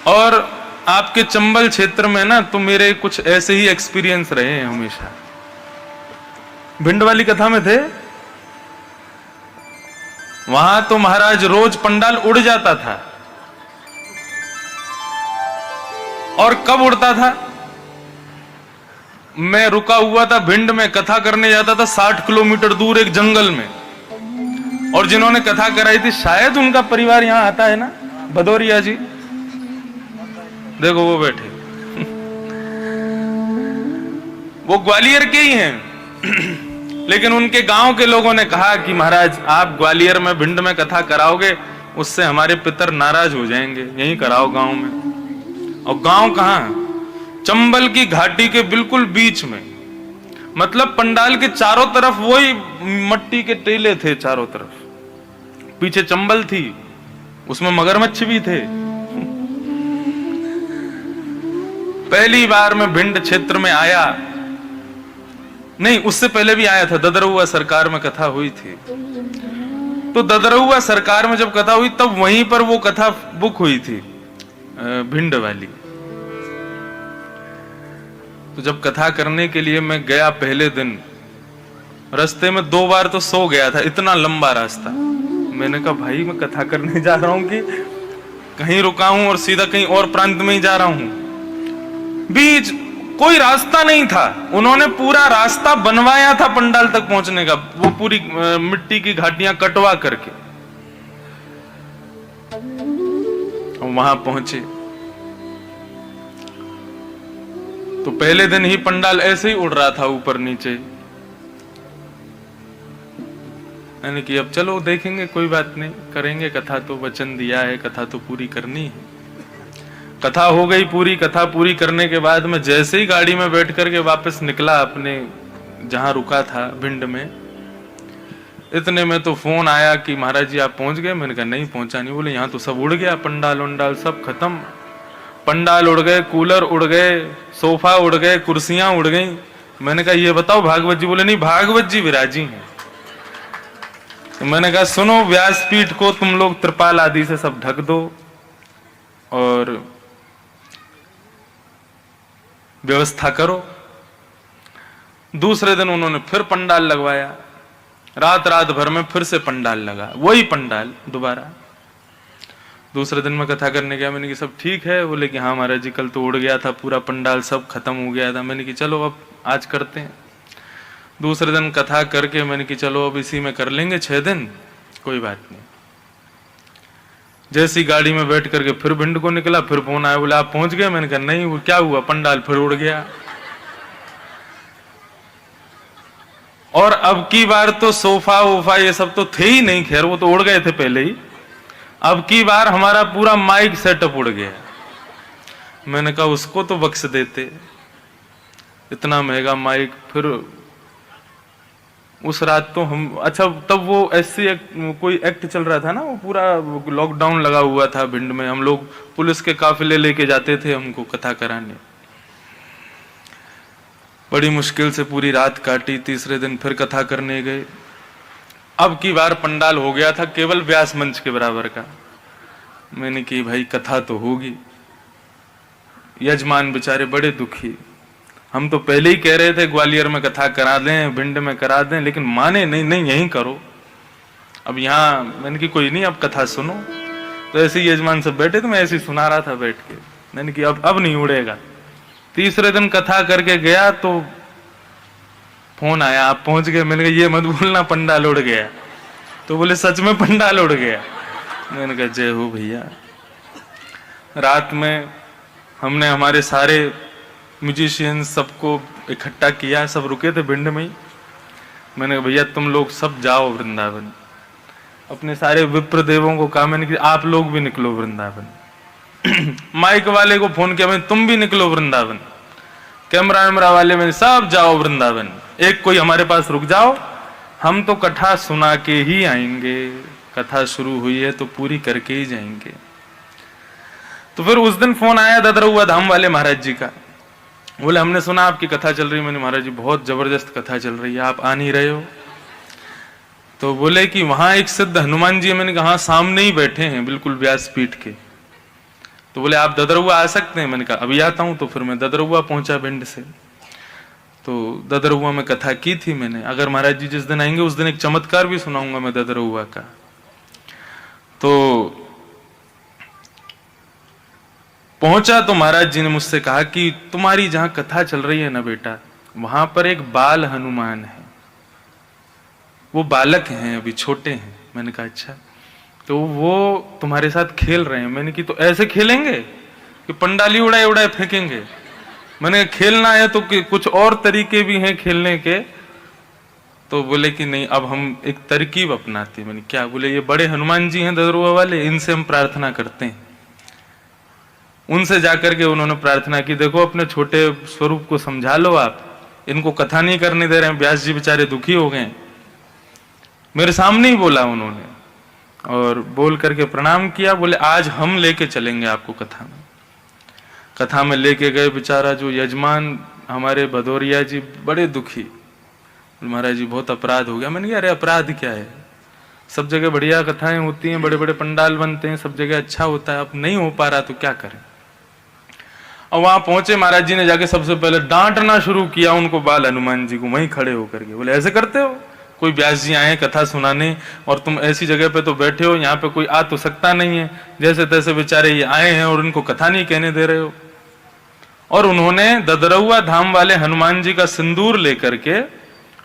और आपके चंबल क्षेत्र में ना तो मेरे कुछ ऐसे ही एक्सपीरियंस रहे हैं हमेशा। भिंड वाली कथा में थे, वहां तो महाराज रोज पंडाल उड़ जाता था। और कब उड़ता था? मैं रुका हुआ था भिंड में, कथा करने जाता था 60 किलोमीटर दूर एक जंगल में, और जिन्होंने कथा कराई थी शायद उनका परिवार यहां आता है ना, भदौरिया जी, देखो वो बैठे, वो ग्वालियर के ही हैं। लेकिन उनके गांव के लोगों ने कहा कि महाराज आप ग्वालियर में भिंड में कथा कराओगे उससे हमारे पितर नाराज हो जाएंगे, यहीं कराओ गांव में। और गांव कहां? चंबल की घाटी के बिल्कुल बीच में, मतलब पंडाल के चारों तरफ वही मट्टी के टेले थे चारों तरफ, पीछे चंबल थी, उसमें मगरमच्छ भी थे। पहली बार मैं भिंड क्षेत्र में आया, नहीं उससे पहले भी आया था, ददरहुआ सरकार में कथा हुई थी। तो ददरहुआ सरकार में जब कथा हुई तब वहीं पर वो कथा बुक हुई थी भिंड वाली। तो जब कथा करने के लिए मैं गया पहले दिन, रास्ते में 2 बार तो सो गया था, इतना लंबा रास्ता। मैंने कहा भाई मैं कथा करने जा रहा हूं कि कहीं रुका हूं और सीधा कहीं और प्रांत में ही जा रहा हूं। बीच कोई रास्ता नहीं था, उन्होंने पूरा रास्ता बनवाया था पंडाल तक पहुंचने का, वो पूरी मिट्टी की घाटियां कटवा करके। और वहां पहुंचे तो पहले दिन ही पंडाल ऐसे ही उड़ रहा था ऊपर नीचे। यानी कि अब चलो देखेंगे, कोई बात नहीं, करेंगे कथा, तो वचन दिया है, कथा तो पूरी करनी है। कथा हो गई पूरी। कथा पूरी करने के बाद मैं जैसे ही गाड़ी में बैठ करके वापस निकला अपने जहां रुका था भिंड में, इतने में तो फोन आया कि महाराज जी आप पहुंच गए। मैंने कहा नहीं पहुंचा नहीं। बोले यहाँ तो सब उड़ गया, पंडाल वंडाल सब खत्म, पंडाल उड़ गए, कूलर उड़ गए, सोफा उड़ गए, कुर्सियां उड़ गई। मैंने कहा ये बताओ भागवत जी? बोले नहीं भागवत जी विराजी हैं। तो मैंने कहा सुनो, व्यासपीठ को तुम लोग त्रिपाल आदि से सब ढक दो और व्यवस्था करो। दूसरे दिन उन्होंने फिर पंडाल लगवाया, रात भर में फिर से पंडाल लगा, वही पंडाल दोबारा। दूसरे दिन मैं कथा करने गया, मैंने कि सब ठीक है? बोले कि हाँ महाराज जी कल तो उड़ गया था पूरा पंडाल, सब खत्म हो गया था। मैंने कि चलो अब आज करते हैं। दूसरे दिन कथा करके मैंने कि चलो अब इसी में कर लेंगे 6 दिन, कोई बात नहीं। जैसी गाड़ी में बैठ करके फिर भिंड को निकला, फिर फोन आया, बोले आप पहुंच गए? मैंने कहा नहीं। वो क्या हुआ? पंडाल फिर उड़ गया। और अब की बार तो सोफा वोफा ये सब तो थे ही नहीं, खैर वो तो उड़ गए थे पहले ही। अब की बार हमारा पूरा माइक सेटअप उड़ गया। मैंने कहा उसको तो बख्श देते, इतना महंगा माइक। फिर उस रात तो हम, अच्छा तब वो ऐसे कोई एक्ट चल रहा था ना, वो पूरा लॉकडाउन लगा हुआ था भिंड में। हम लोग पुलिस के काफिले लेके जाते थे हमको कथा कराने। बड़ी मुश्किल से पूरी रात काटी। तीसरे दिन फिर कथा करने गए। अब की बार पंडाल हो गया था केवल व्यास मंच के बराबर का। मैंने की भाई कथा तो होगी। यजमान बेचारे बड़े दुखी। हम तो पहले ही कह रहे थे ग्वालियर में कथा करा दें, भिंड में करा दें, लेकिन माने नहीं, नहीं यहीं करो। अब यहाँ मैंने कि कोई नहीं, अब कथा सुनो। तो ऐसे ही यजमान सब बैठे थे, मैं ऐसे ही सुना रहा था बैठ के। मैंने कि अब नहीं उड़ेगा। तीसरे दिन कथा करके गया तो फोन आया, आप पहुंच गए? मैंने कहा ये मत बोलना पंडाल उड़ गया। तो बोले सच में पंडाल उड़ गया? मैंने कहा जय हो भैया। रात में हमने हमारे सारे म्यूजिशियन सबको इकट्ठा किया, सब रुके थे भिंड में ही। मैंने कहा भैया तुम लोग सब जाओ वृंदावन। अपने सारे विप्र देवों को कहा मैंने कि आप लोग भी निकलो वृंदावन। माइक वाले को फोन किया, मैं तुम भी निकलो वृंदावन। कैमरा वाले में सब जाओ वृंदावन, एक कोई हमारे पास रुक जाओ, हम तो कथा सुना के ही आएंगे। कथा शुरू हुई है तो पूरी करके ही जाएंगे। तो फिर उस दिन फोन आया ददरहुआ धाम वाले महाराज जी का। बोले हमने सुना आपकी कथा चल रही। मैंने महाराज जी बहुत जबरदस्त कथा चल रही है, आप आ नहीं रहे हो? तो बोले कि वहां एक सिद्ध हनुमान जी है। मैंने कहा हाँ सामने ही बैठे हैं बिल्कुल व्यासपीठ के। तो बोले आप ददरुआ आ सकते हैं। मैंने कहा अभी आता हूं। तो फिर मैं ददरुआ पहुंचा भिंड से। तो ददरुआ में कथा की थी मैंने। अगर महाराज जी जिस दिन आएंगे उस दिन एक चमत्कार भी सुनाऊंगा मैं ददरुआ का। तो पहुंचा तो महाराज जी ने मुझसे कहा कि तुम्हारी जहां कथा चल रही है ना बेटा, वहां पर एक बाल हनुमान है, वो बालक हैं, अभी छोटे हैं। मैंने कहा अच्छा। तो वो तुम्हारे साथ खेल रहे हैं। मैंने कि तो ऐसे खेलेंगे कि पंडाली उड़ाए उड़ाए फेंकेंगे? मैंने खेलना है तो कुछ और तरीके भी हैं खेलने के। तो बोले कि नहीं, अब हम एक तरकीब अपनाते। मैंने क्या? बोले ये बड़े हनुमान जी हैं ददरुआ वाले, इनसे हम प्रार्थना करते हैं। उनसे जाकर के उन्होंने प्रार्थना की, देखो अपने छोटे स्वरूप को समझा लो आप, इनको कथा नहीं करने दे रहे हैं। व्यास जी बेचारे दुखी हो गए। मेरे सामने ही बोला उन्होंने, और बोल करके प्रणाम किया। बोले आज हम लेके चलेंगे आपको कथा में। कथा में लेके गए। बेचारा जो यजमान हमारे भदौरिया जी बड़े दुखी, महाराज जी बहुत अपराध हो गया। मैंने कहा अरे अपराध क्या है, सब जगह बढ़िया कथाएं होती हैं, बड़े बड़े पंडाल बनते हैं, सब जगह अच्छा होता है, अब नहीं हो पा रहा तो क्या करें। और वहां पहुंचे, महाराज जी ने जाके सबसे पहले डांटना शुरू किया उनको, बाल हनुमान जी को, वहीं खड़े होकर के। बोले ऐसे करते हो? कोई व्यास जी आए कथा सुनाने और तुम ऐसी जगह पे तो बैठे हो, यहाँ पे कोई आ तो सकता नहीं है, जैसे तैसे बेचारे ये आए हैं और इनको कथा नहीं कहने दे रहे हो। और उन्होंने ददरुआ धाम वाले हनुमान जी का सिंदूर लेकर के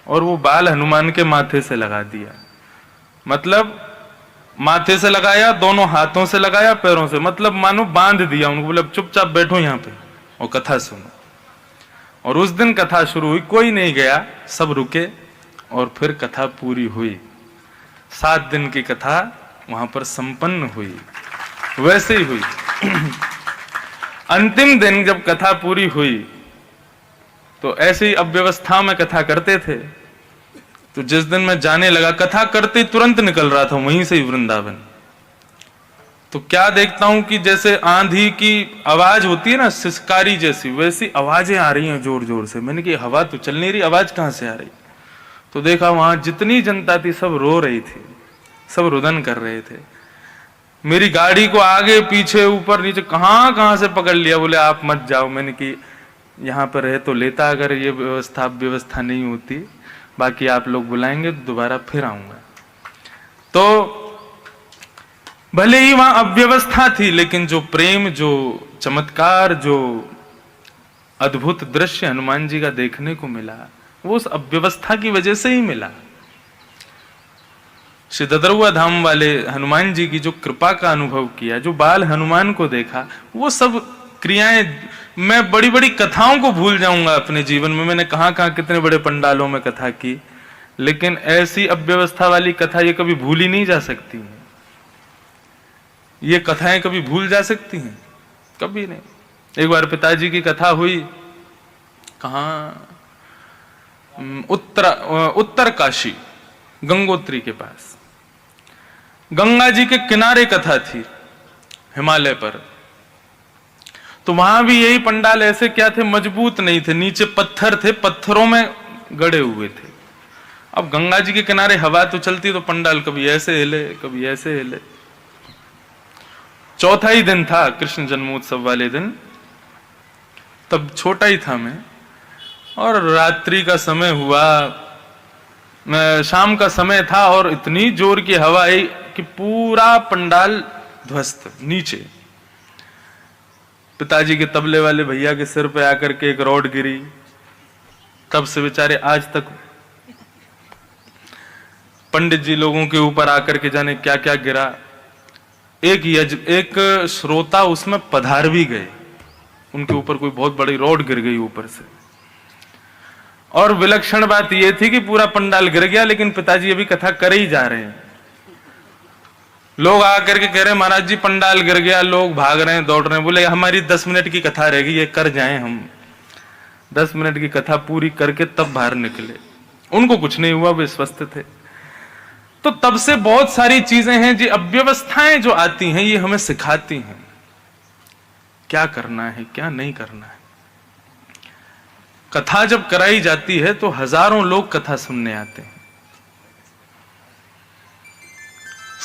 और वो बाल हनुमान के माथे से लगा दिया। मतलब माथे से लगाया, दोनों हाथों से लगाया, पैरों से, मतलब मानो बांध दिया उनको। बोले चुपचाप बैठो यहाँ पे और कथा सुनो। और उस दिन कथा शुरू हुई, कोई नहीं गया, सब रुके और फिर कथा पूरी हुई। 7 दिन की कथा वहां पर संपन्न हुई। वैसे ही हुई। अंतिम दिन जब कथा पूरी हुई तो ऐसे ही अव्यवस्था में कथा करते थे। तो जिस दिन मैं जाने लगा, कथा करते तुरंत निकल रहा था वहीं से ही वृंदावन। तो क्या देखता हूं कि जैसे आंधी की आवाज होती है ना, सिसकारी जैसी, वैसी आवाजें आ रही हैं जोर जोर से। मैंने कहा हवा तो चल नहीं रही, आवाज कहां से आ रही? तो देखा वहां जितनी जनता थी सब रो रही थी, सब रुदन कर रहे थे। मेरी गाड़ी को आगे पीछे ऊपर नीचे कहां कहां से पकड़ लिया। बोले आप मत जाओ। मैंने कि यहां पर रह तो लेता अगर ये व्यवस्था नहीं होती, बाकी आप लोग बुलाएंगे तो दोबारा फिर आऊंगा। तो भले ही वहां अव्यवस्था थी, लेकिन जो प्रेम, जो चमत्कार, जो अद्भुत दृश्य हनुमान जी का देखने को मिला, वो उस अव्यवस्था की वजह से ही मिला। श्री ददरुआ धाम वाले हनुमान जी की जो कृपा का अनुभव किया, जो बाल हनुमान को देखा, वो सब क्रियाएं, मैं बड़ी बड़ी कथाओं को भूल जाऊंगा अपने जीवन में। मैंने कहां कहां कितने बड़े पंडालों में कथा की, लेकिन ऐसी अव्यवस्था वाली कथा ये कभी भूल ही नहीं जा सकती है। ये कथाएं कभी भूल जा सकती हैं? कभी नहीं। एक बार पिताजी की कथा हुई, कहां, उत्तर काशी, गंगोत्री के पास, गंगा जी के किनारे कथा थी, हिमालय पर। तो वहां भी यही पंडाल ऐसे क्या थे, मजबूत नहीं थे, नीचे पत्थर थे, पत्थरों में गड़े हुए थे। अब गंगा जी के किनारे हवा तो चलती तो पंडाल कभी ऐसे हिले कभी ऐसे हिले। चौथा ही दिन था, कृष्ण जन्मोत्सव वाले दिन, तब छोटा ही था मैं, और रात्रि का समय हुआ, शाम का समय था, और इतनी जोर की हवा आई कि पूरा पंडाल ध्वस्त नीचे। पिताजी के तबले वाले भैया के सिर पे आकर के एक रॉड गिरी। तब से बेचारे आज तक पंडित जी लोगों के ऊपर आकर के जाने क्या क्या गिरा। एक श्रोता उसमें पधार भी गए, उनके ऊपर कोई बहुत बड़ी रॉड गिर गई ऊपर से। और विलक्षण बात यह थी कि पूरा पंडाल गिर गया, लेकिन पिताजी अभी कथा कर ही जा रहे हैं। लोग आकर के कह रहे हैं महाराज जी पंडाल गिर गया, लोग भाग रहे हैं, दौड़ रहे हैं। बोले हमारी 10 मिनट की कथा रहेगी, ये कर जाएं हम। 10 मिनट की कथा पूरी करके तब बाहर निकले। उनको कुछ नहीं हुआ, वे स्वस्थ थे। तो तब से बहुत सारी चीजें हैं, जो अव्यवस्थाएं जो आती हैं, ये हमें सिखाती हैं क्या करना है क्या नहीं करना है। कथा जब कराई जाती है तो हजारों लोग कथा सुनने आते हैं।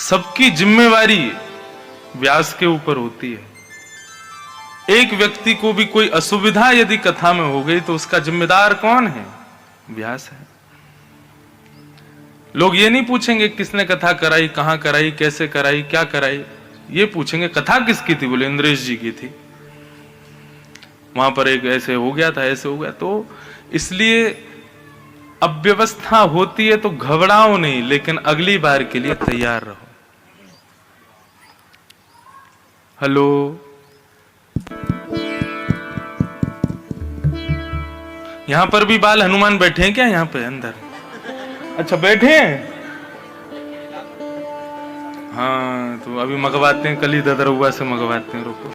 सबकी जिम्मेवारी व्यास के ऊपर होती है। एक व्यक्ति को भी कोई असुविधा यदि कथा में हो गई तो उसका जिम्मेदार कौन है? व्यास है। लोग ये नहीं पूछेंगे किसने कथा कराई, कहां कराई, कैसे कराई, क्या कराई, ये पूछेंगे कथा किसकी थी? बोले इंद्रेश जी की थी, वहां पर एक ऐसे हो गया था, ऐसे हो गया। तो इसलिए अब व्यवस्था होती है तो घबराओ नहीं, लेकिन अगली बार के लिए तैयार रहो। हेलो, यहां पर भी बाल हनुमान बैठे हैं क्या? यहां पे अंदर? अच्छा बैठे हैं। हाँ तो अभी मंगवाते हैं, कल ही ददरुआ से मंगवाते हैं, रुको।